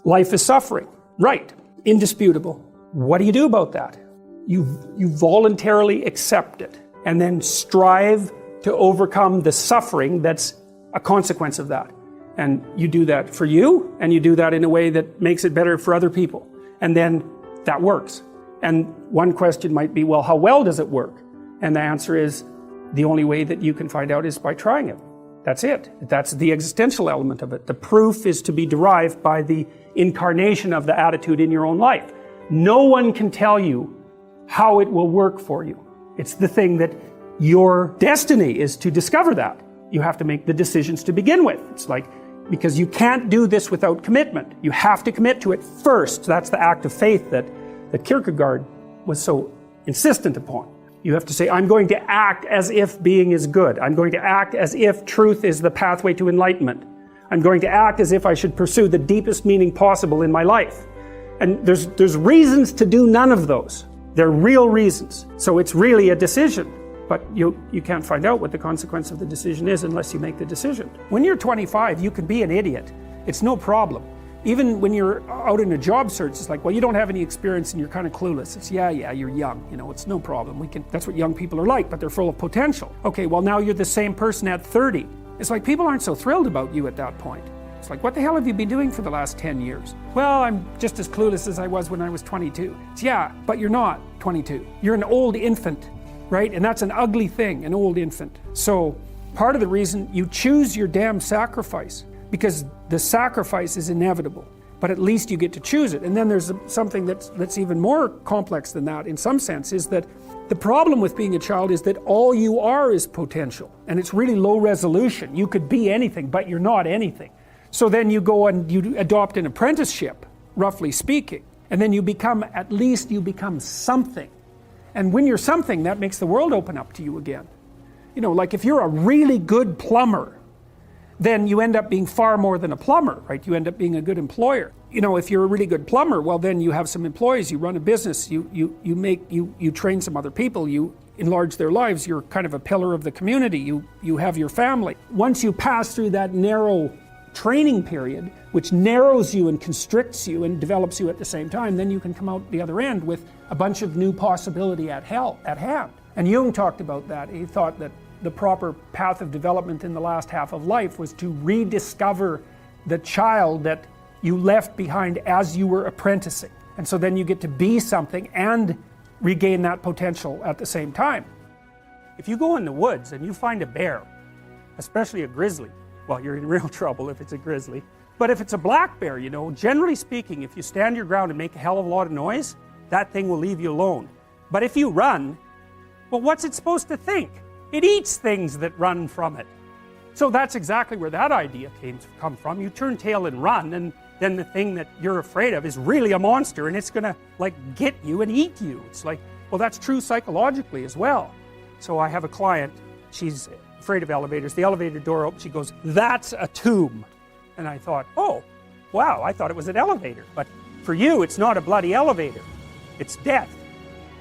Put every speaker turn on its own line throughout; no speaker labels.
Life is suffering. Right. Indisputable. What do you do about that? You voluntarily accept it and then strive to overcome the suffering that's a consequence of that. And you do that for you, and you do that in a way that makes it better for other people. And then that works. And one question might be, well, how well does it work? And the answer is, the only way that you can find out is by trying it. That's it. That's the existential element of it. The proof is to be derived by the incarnation of the attitude in your own life. No one can tell you how it will work for you. It's the thing that your destiny is to discover that. You have to make the decisions to begin with. It's like, because you can't do this without commitment. You have to commit to it first. That's the act of faith that Kierkegaard was so insistent upon. You have to say, I'm going to act as if being is good. I'm going to act as if truth is the pathway to enlightenment. I'm going to act as if I should pursue the deepest meaning possible in my life. And there's reasons to do none of those. They're real reasons. So it's really a decision. But you can't find out what the consequence of the decision is unless you make the decision. When you're 25, you can be an idiot. It's no problem. Even when you're out in a job search, it's like, well, you don't have any experience and you're kind of clueless. It's, yeah, you're young, it's no problem. That's what young people are like, but they're full of potential. Okay, well, now you're the same person at 30. It's like people aren't so thrilled about you at that point. It's like, what the hell have you been doing for the last 10 years? Well, I'm just as clueless as I was when I was 22. It's, yeah, but you're not 22. You're an old infant. Right? And that's an ugly thing, an old infant. So part of the reason you choose your damn sacrifice, because the sacrifice is inevitable, but at least you get to choose it. And then there's something that's even more complex than that in some sense, is that the problem with being a child is that all you are is potential, and it's really low resolution. You could be anything, but you're not anything. So then you go and you adopt an apprenticeship, roughly speaking, and then you become something. And when you're something, that makes the world open up to you again. Like if you're a really good plumber, then you end up being far more than a plumber, right? You end up being a good employer. If you're a really good plumber, well, then you have some employees, you run a business, you train some other people, you enlarge their lives, you're kind of a pillar of the community, you have your family. Once you pass through that narrow training period, which narrows you and constricts you and develops you at the same time, then you can come out the other end with a bunch of new possibility at hand. And Jung talked about that. He thought that the proper path of development in the last half of life was to rediscover the child that you left behind as you were apprenticing. And so then you get to be something and regain that potential at the same time. If you go in the woods and you find a bear, especially a grizzly, well, you're in real trouble if it's a grizzly. But if it's a black bear, generally speaking, if you stand your ground and make a hell of a lot of noise, that thing will leave you alone. But if you run, well, what's it supposed to think? It eats things that run from it. So that's exactly where that idea come from. You turn tail and run, and then the thing that you're afraid of is really a monster, and it's gonna get you and eat you. It's like, well, that's true psychologically as well. So I have a client, she's afraid of elevators. The elevator door opens, she goes, that's a tomb. And I thought, oh, wow, I thought it was an elevator. But for you, it's not a bloody elevator. It's death.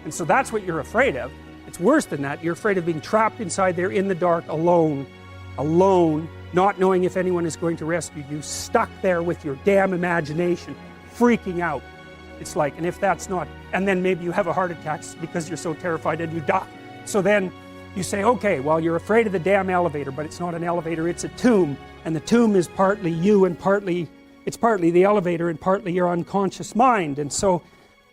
And so that's what you're afraid of. It's worse than that. You're afraid of being trapped inside there in the dark, alone, not knowing if anyone is going to rescue you, stuck there with your damn imagination, freaking out. It's like, and if that's not, and then maybe you have a heart attack because you're so terrified and you die. So then you say, okay, well, you're afraid of the damn elevator, but it's not an elevator, it's a tomb. And the tomb is partly you and it's partly the elevator and partly your unconscious mind. And so,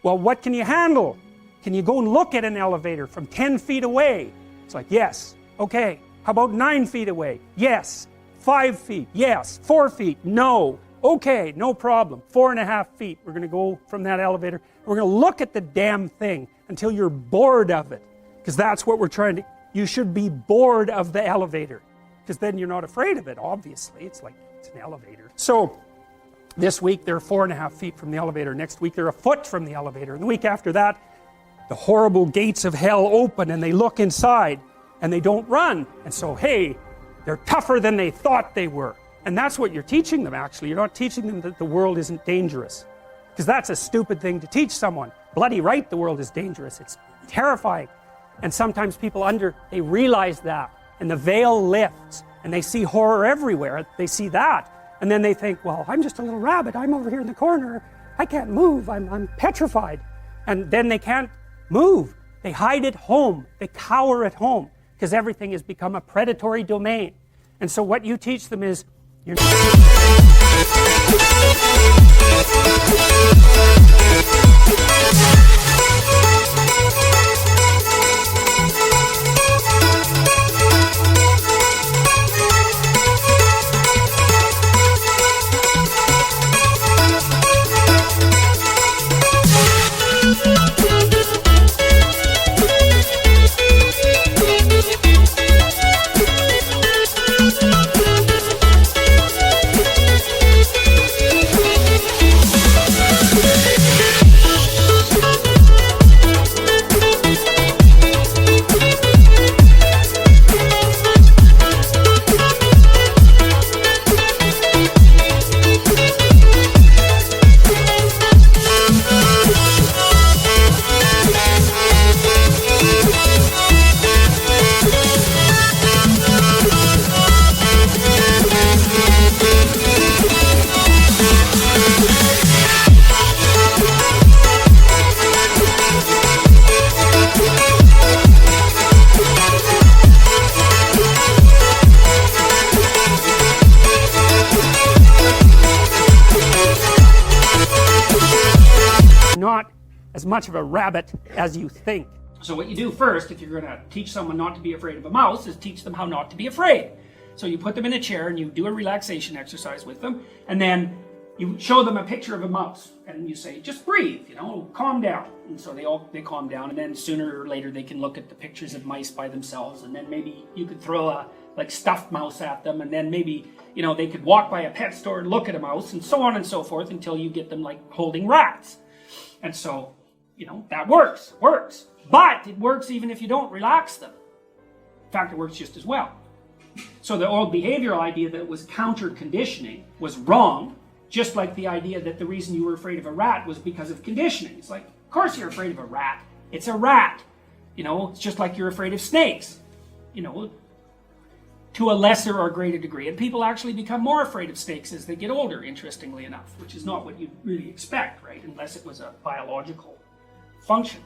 well, what can you handle? Can you go and look at an elevator from 10 feet away? It's like, yes. Okay. How about 9 feet away? Yes. 5 feet? Yes. 4 feet? No. Okay, no problem. 4.5 feet. We're going to go from that elevator. We're going to look at the damn thing until you're bored of it. Because that's what we're trying to... You should be bored of the elevator, because then you're not afraid of it, obviously. It's like, it's an elevator. So, this week they're 4.5 feet from the elevator. Next week they're a foot from the elevator. And the week after that, the horrible gates of hell open and they look inside and they don't run. And so, hey, they're tougher than they thought they were. And that's what you're teaching them, actually. You're not teaching them that the world isn't dangerous. Because that's a stupid thing to teach someone. Bloody right, the world is dangerous. It's terrifying. And sometimes people they realize that, and the veil lifts, and they see horror everywhere. They see that, And then they think, well, I'm just a little rabbit. I'm over here in the corner. I can't move. I'm petrified. And then they can't move. They hide at home. They cower at home because everything has become a predatory domain. And so what you teach them is, you're not as much of a rabbit as you think. So what you do first, if you're going to teach someone not to be afraid of a mouse, is teach them how not to be afraid. So you put them in a chair and you do a relaxation exercise with them, and then you show them a picture of a mouse, and you say, just breathe, calm down. And so they calm down, and then sooner or later they can look at the pictures of mice by themselves, and then maybe you could throw a stuffed mouse at them, and then maybe they could walk by a pet store and look at a mouse, and so on and so forth, until you get them holding rats. And so, that works. But it works even if you don't relax them. In fact, it works just as well. So the old behavioral idea that it was counter conditioning was wrong, just like the idea that the reason you were afraid of a rat was because of conditioning. It's like, of course you're afraid of a rat. It's a rat. It's just like you're afraid of snakes. To a lesser or greater degree. And people actually become more afraid of snakes as they get older, interestingly enough, which is not what you'd really expect, right? Unless it was a biological function.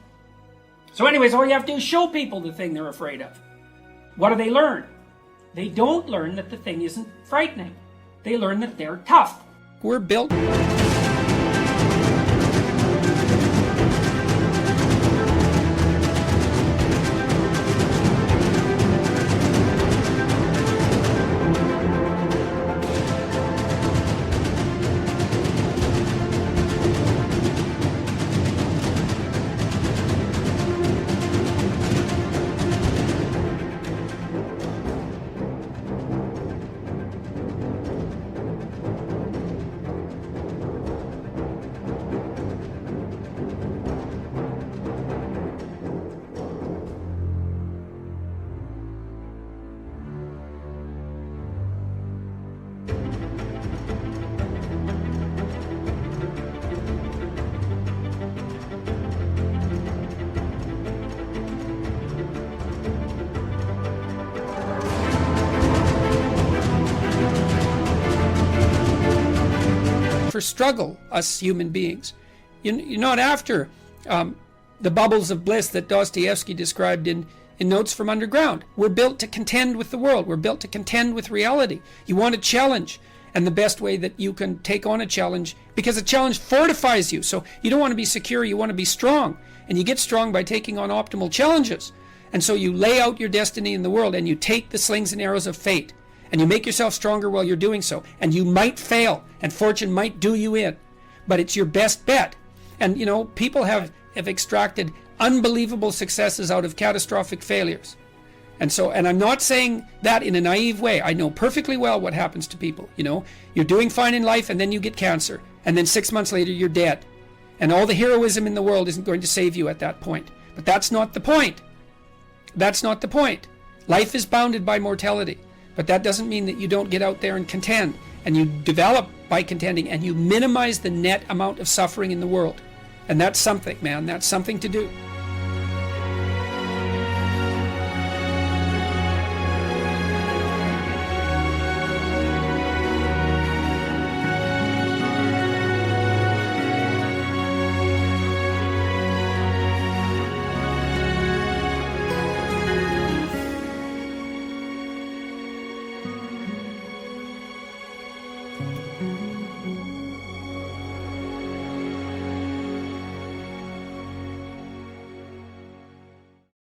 So anyways, all you have to do is show people the thing they're afraid of. What do they learn? They don't learn that the thing isn't frightening. They learn that they're tough. We're built... for struggle, us human beings. You're not after the bubbles of bliss that Dostoevsky described in Notes from Underground. We're built to contend with the world. We're built to contend with reality. You want a challenge, and the best way that you can take on a challenge, because a challenge fortifies you. So you don't want to be secure, you want to be strong. And you get strong by taking on optimal challenges. And so you lay out your destiny in the world, and you take the slings and arrows of fate. And you make yourself stronger while you're doing so. And you might fail, and fortune might do you in. But it's your best bet. And, people have extracted unbelievable successes out of catastrophic failures. And I'm not saying that in a naive way. I know perfectly well what happens to people. You're doing fine in life, and then you get cancer. And then 6 months later, you're dead. And all the heroism in the world isn't going to save you at that point. But that's not the point. That's not the point. Life is bounded by mortality. But that doesn't mean that you don't get out there and contend. And you develop by contending, and you minimize the net amount of suffering in the world. And that's something, man. That's something to do.